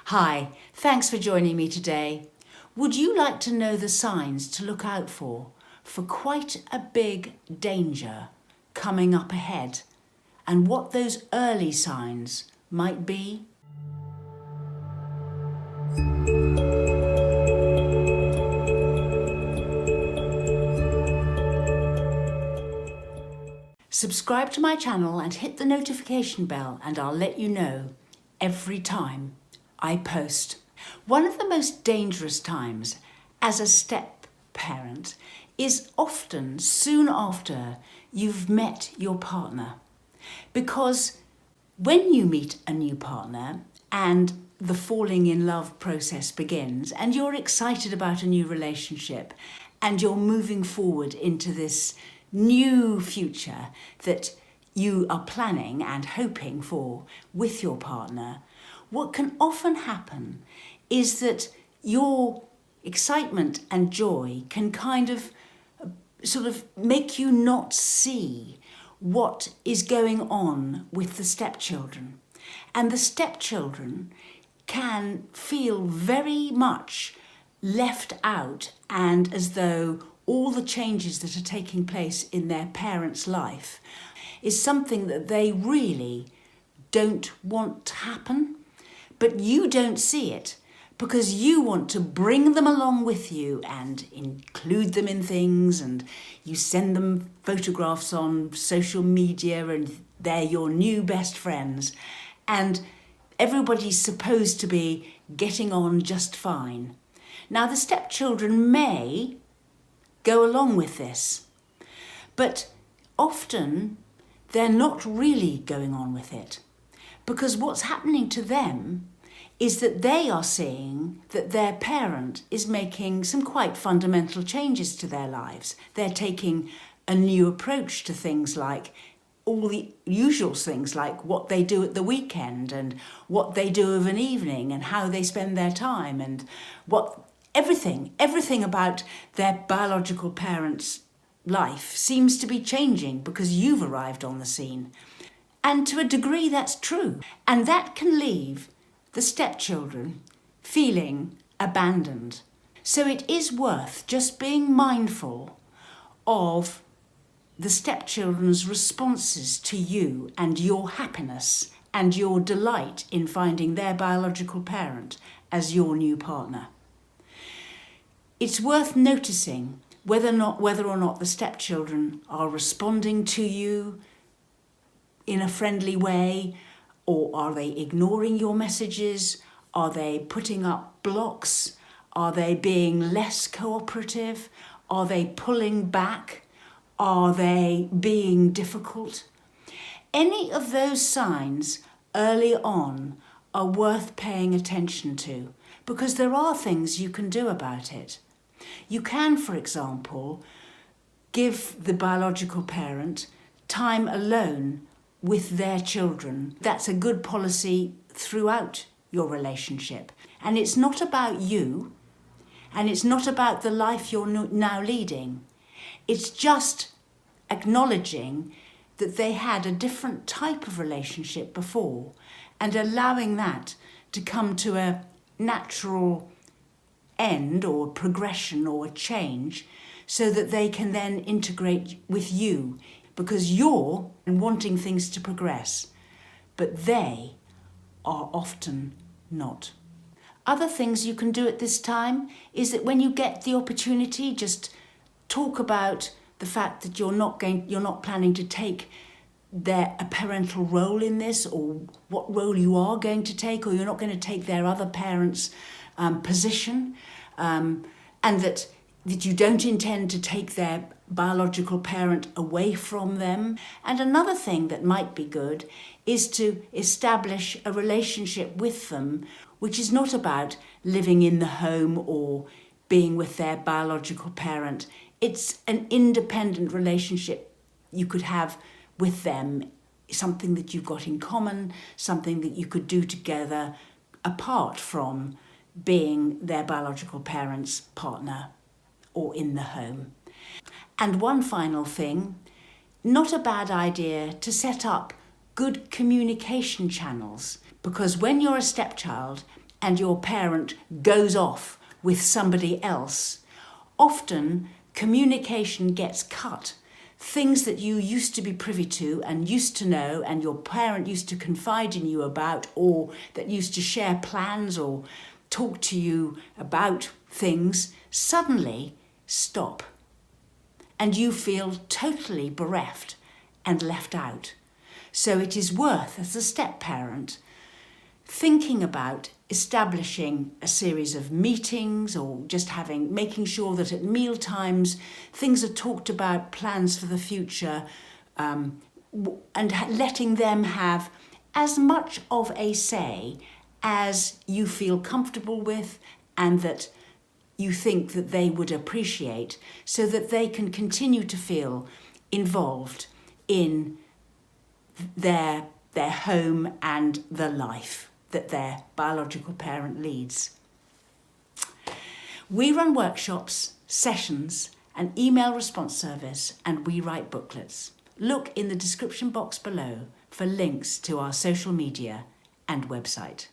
Hi, thanks for joining me today. Would you like to know the signs to look out for quite a big danger coming up ahead, and what those early signs might be? Subscribe to my channel and hit the notification bell, and I'll let you know every time I post. One of the most dangerous times as a step parent is often soon after you've met your partner. Because when you meet a new partner and the falling in love process begins and you're excited about a new relationship and you're moving forward into this new future that you are planning and hoping for with your partner, what can often happen is that your excitement and joy can kind of sort of make you not see what is going on with the stepchildren. And the stepchildren can feel very much left out, and as though all the changes that are taking place in their parents' life is something that they really don't want to happen, but you don't see it because you want to bring them along with you and include them in things, and you send them photographs on social media and they're your new best friends, and everybody's supposed to be getting on just fine. Now, the stepchildren may go along with this, but often they're not really going on with it, because what's happening to them is that they are seeing that their parent is making some quite fundamental changes to their lives. They're taking a new approach to things, like all the usual things, like what they do at the weekend and what they do of an evening and how they spend their time, and everything about their biological parents' life seems to be changing because you've arrived on the scene. And to a degree that's true. And that can leave the stepchildren feeling abandoned. So it is worth just being mindful of the stepchildren's responses to you and your happiness and your delight in finding their biological parent as your new partner. It's worth noticing whether or not the stepchildren are responding to you in a friendly way, or are they ignoring your messages? Are they putting up blocks? Are they being less cooperative? Are they pulling back? Are they being difficult? Any of those signs early on are worth paying attention to, because there are things you can do about it. You can, for example, give the biological parent time alone with their children. That's a good policy throughout your relationship. And it's not about you, and it's not about the life you're now leading. It's just acknowledging that they had a different type of relationship before, and allowing that to come to a natural end or progression or a change, so that they can then integrate with you, because you're wanting things to progress, but they are often not. Other things you can do at this time is that when you get the opportunity, just talk about the fact that you're not planning to take a parental role in this, or what role you are going to take, or you're not going to take their other parent's position, and that you don't intend to take their biological parent away from them. And another thing that might be good is to establish a relationship with them which is not about living in the home or being with their biological parent. It's an independent relationship you could have with them, something that you've got in common, something that you could do together apart from being their biological parent's partner or in the home. And one final thing, not a bad idea to set up good communication channels, because when you're a stepchild and your parent goes off with somebody else, often communication gets cut. Things that you used to be privy to and used to know and your parent used to confide in you about, or that used to share plans or talk to you about things, suddenly stop. And you feel totally bereft and left out. So it is worth, as a step-parent, thinking about establishing a series of meetings or just making sure that at meal times things are talked about, plans for the future, and letting them have as much of a say as you feel comfortable with and that you think that they would appreciate, so that they can continue to feel involved in their home and the life that their biological parent leads. We run workshops, sessions, an email response service, and we write booklets. Look in the description box below for links to our social media and website.